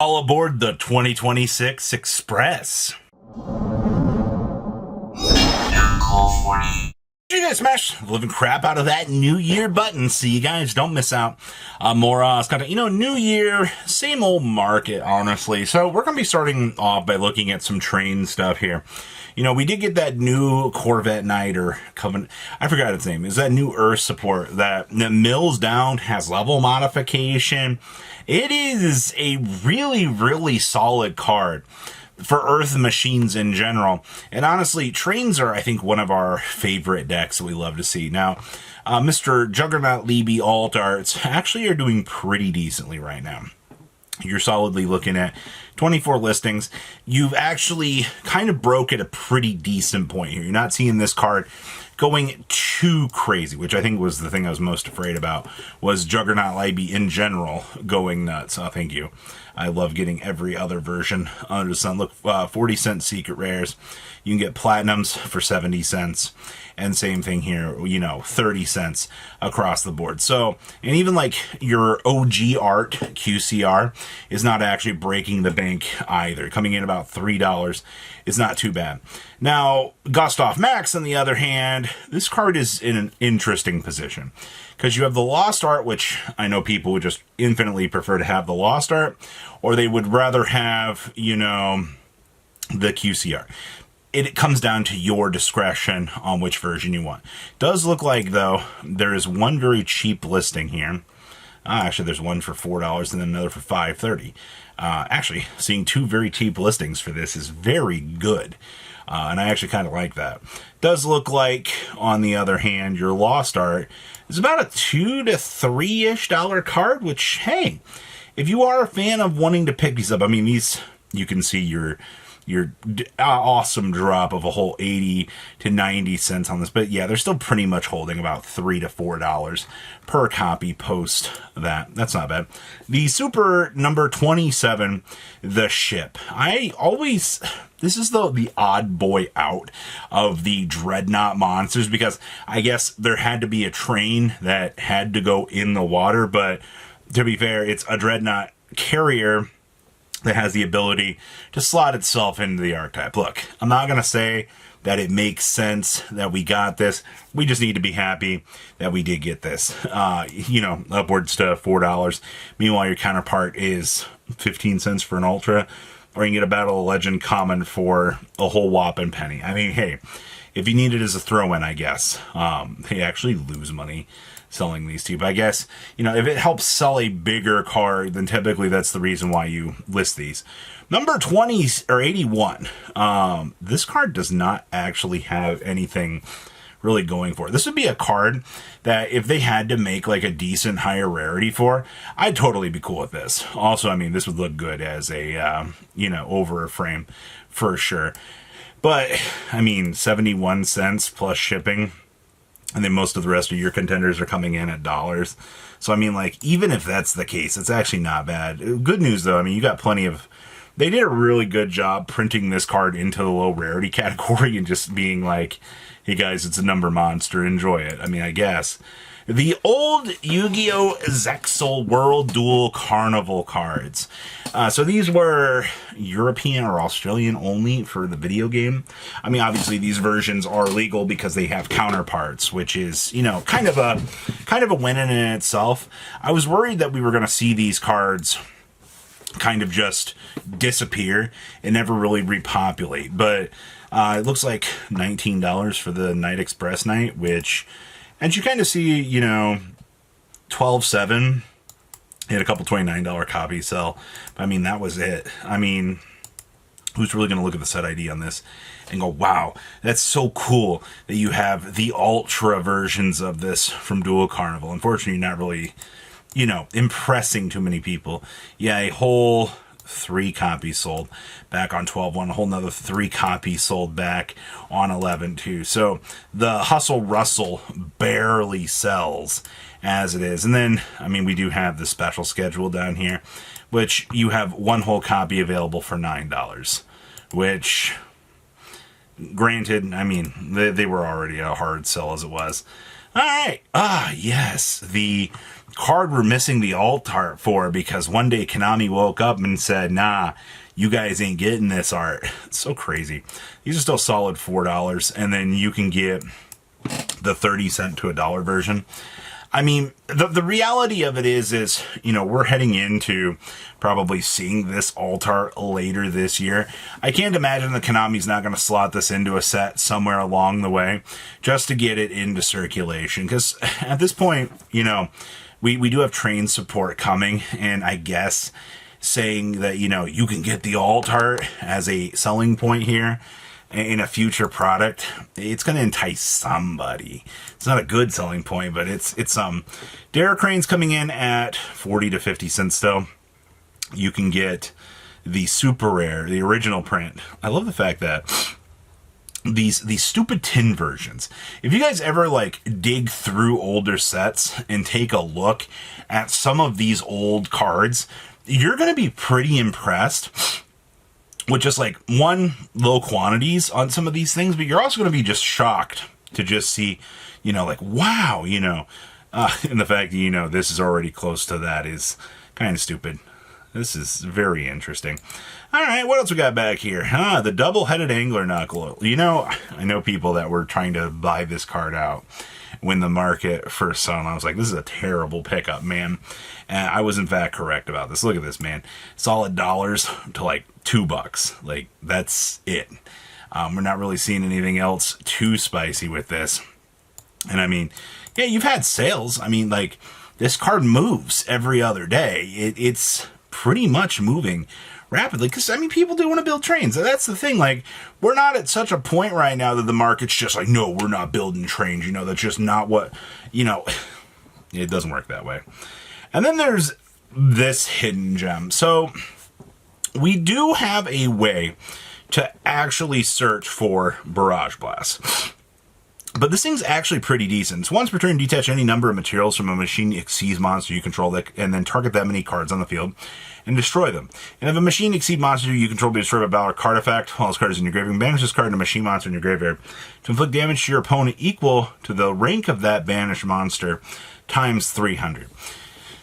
All aboard the 2026 Express. You guys smash the living crap out of that New Year button so you guys don't miss out on more content. New year, same old market, honestly. So we're going to be starting off by looking at some train stuff here. We did get that new Corvette Knight or Covenant. I forgot its name. Is that new Earth support that mills down, has level modification. It is a really, really solid card for Earth machines in general. And honestly, trains are, I think, one of our favorite decks that we love to see. Now, Mr. Juggernaut Liebe alt arts actually are doing pretty decently right now. You're solidly looking at 24 listings. You've actually kind of broke at a pretty decent point here. You're not seeing this card going too crazy, which I think was the thing I was most afraid about, was Juggernaut Liebe in general going nuts. Oh, thank you. I love getting every other version under the sun. Look, 40-cent secret rares. You can get platinums for 70 cents. And same thing here, 30 cents across the board. So, and even like your OG art QCR is not actually breaking the bank either. Coming in about $3 is not too bad. Now, Gustaf Max, on the other hand, this card is in an interesting position. Because you have the Lost Art, which I know people would just infinitely prefer to have the Lost Art, or they would rather have, the QCR. It comes down to your discretion on which version you want. Does look like, though, there is one very cheap listing here. Actually, there's one for $4 and then another for $5.30. Actually, seeing two very cheap listings for this is very good. And I actually kind of like that. Does look like, on the other hand, your Lost Art is about a $2 to $3-ish card, which, hey, if you are a fan of wanting to pick these up, I mean, these, you can see your awesome drop of a whole 80 to 90 cents on this. But yeah, they're still pretty much holding about $3 to $4 per copy post that. That's not bad. The Super number 27, the ship. This is the odd boy out of the Dreadnought monsters, because I guess there had to be a train that had to go in the water. But to be fair, it's a Dreadnought carrier that has the ability to slot itself into the archetype. Look, I'm not going to say that it makes sense that we got this. We just need to be happy that we did get this. Upwards to $4. Meanwhile, your counterpart is 15 cents for an Ultra, or you can get a Battle of Legend common for a whole whopping penny. I mean, hey, if you need it as a throw-in, I guess. They actually lose money selling these two. But I guess, if it helps sell a bigger card, then typically that's the reason why you list these. Number 20 or 81. This card does not actually have anything really going for it. This would be a card that if they had to make like a decent higher rarity for, I'd totally be cool with this. Also, I mean, this would look good as a, over a frame for sure. But, I mean, 71 cents plus shipping. And then most of the rest of your contenders are coming in at dollars. So, I mean, even if that's the case, it's actually not bad. Good news, though. I mean, you got plenty of... They did a really good job printing this card into the low rarity category and just being like, hey, guys, it's a number monster. Enjoy it. I mean, I guess. The old Yu-Gi-Oh! Zexal World Duel Carnival cards. So these were European or Australian only for the video game. I mean, obviously these versions are legal because they have counterparts, which is, kind of a win in itself. I was worried that we were going to see these cards kind of just disappear and never really repopulate. But it looks like $19 for the Night Express Night, which... And you kind of see, 12.7, had a couple $29 copies sell. But I mean, that was it. I mean, who's really going to look at the set ID on this and go, wow, that's so cool that you have the Ultra versions of this from Duel Carnival. Unfortunately, not really, impressing too many people. Yeah, a whole 3 copies sold back on 12-1, a whole nother 3 copies sold back on 11-2. So the Hustle Russell barely sells as it is. And then, I mean, we do have the special schedule down here, which you have one whole copy available for $9, which, granted, I mean, they were already a hard sell as it was. All right. Yes, the card we're missing the alt art for because one day Konami woke up and said, nah, you guys ain't getting this art. It's so crazy. These are still solid $4, and then you can get the 30-cent to $1 version. I mean, the reality of it is, you know, we're heading into probably seeing this alt art later this year. I can't imagine that Konami's not going to slot this into a set somewhere along the way just to get it into circulation. Because at this point, you know, we do have train support coming, and I guess saying that, you know, you can get the alt art as a selling point here in a future product, it's going to entice somebody. It's not a good selling point, but it's Derek Crane's coming in at 40 to 50 cents though. You can get the super rare, the original print. I love the fact that these stupid tin versions. If you guys ever like dig through older sets and take a look at some of these old cards, you're going to be pretty impressed with just like one, low quantities on some of these things, but you're also going to be just shocked to just see, you know, like, wow, you know, and the fact that, you know, this is already close to that is kind of stupid. This is very interesting. All right, what else we got back here? The double-headed angler knuckle. You know, I know people that were trying to buy this card out when the market first saw it. I was like, this is a terrible pickup, man. And I was in fact correct about this. Look at this, man. Solid dollars to like $2. Like, that's it. We're not really seeing anything else too spicy with this. And I mean, yeah, you've had sales. I mean, like, this card moves every other day. It's pretty much moving rapidly because, I mean, people do want to build trains. That's the thing. Like, we're not at such a point right now that the market's just like, no, we're not building trains. You know, that's just not what, you know, it doesn't work that way. And then there's this hidden gem. So we do have a way to actually search for Barrage Blast. But this thing's actually pretty decent. It's once per turn, detach any number of materials from a machine exceeds monster you control, that, and then target that many cards on the field and destroy them. And if a machine exceed monster you control be destroyed by battle or card effect, while this card is in your graveyard, banish this card and a machine monster in your graveyard to inflict damage to your opponent equal to the rank of that banished monster times 300.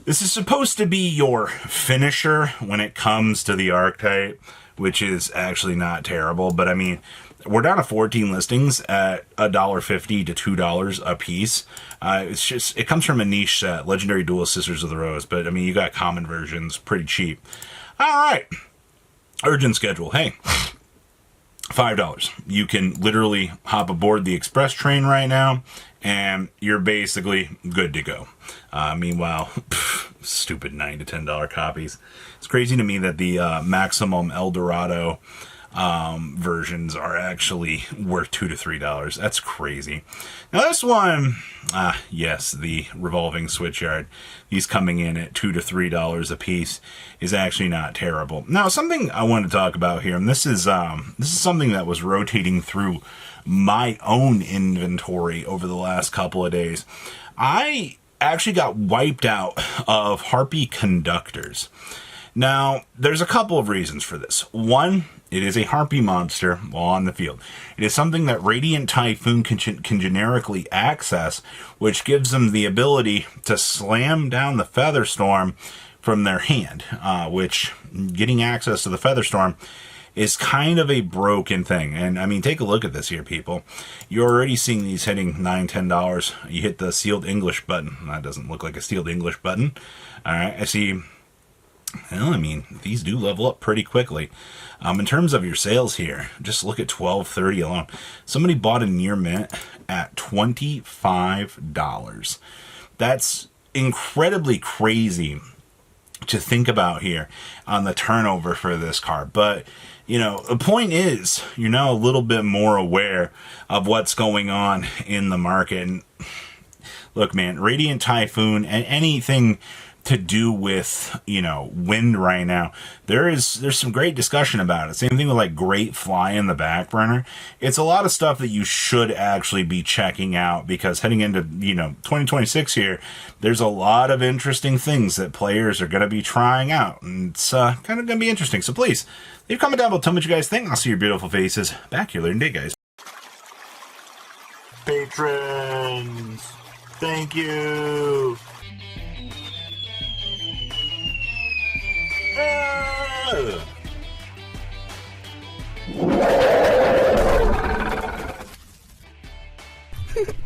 This is supposed to be your finisher when it comes to the archetype, which is actually not terrible. But I mean, we're down to 14 listings at $1.50 to $2 a piece. It's just, it comes from a niche set, Legendary Duel Sisters of the Rose. But I mean, you got common versions, pretty cheap. All right. Urgent schedule. Hey, $5. You can literally hop aboard the express train right now, and you're basically good to go. Meanwhile, stupid $9 to $10 copies. It's crazy to me that the maximum El Dorado versions are actually worth $2 to $3. That's crazy. Now this one, yes, the revolving switchyard, these coming in at $2 to $3 a piece, is actually not terrible. Now something I want to talk about here, and this is something that was rotating through my own inventory over the last couple of days. I actually got wiped out of Harpie Conductors. Now, there's a couple of reasons for this. One, it is a Harpie monster while on the field. It is something that Radiant Typhoon can generically access, which gives them the ability to slam down the Featherstorm from their hand, which getting access to the Featherstorm is kind of a broken thing. And I mean, take a look at this here, people. You're already seeing these hitting $9, $10. You hit the sealed English button. That doesn't look like a sealed English button. All right, I see. Well, I mean, these do level up pretty quickly. In terms of your sales here, just look at $12.30 alone. Somebody bought a near mint at $25. That's incredibly crazy to think about here on the turnover for this card. But, you know, the point is, you're now a little bit more aware of what's going on in the market. And look, man, Radiant Typhoon and anything to do with, you know, wind right now, there's some great discussion about it. Same thing with like Great Fly in the back burner. It's a lot of stuff that you should actually be checking out, because heading into, you know, 2026 here, there's a lot of interesting things that players are going to be trying out, and it's kind of going to be interesting. So please leave a comment down below, tell me what you guys think. I'll see your beautiful faces back here later today, guys. Patrons, thank you.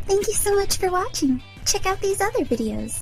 Thank you so much for watching. Check out these other videos.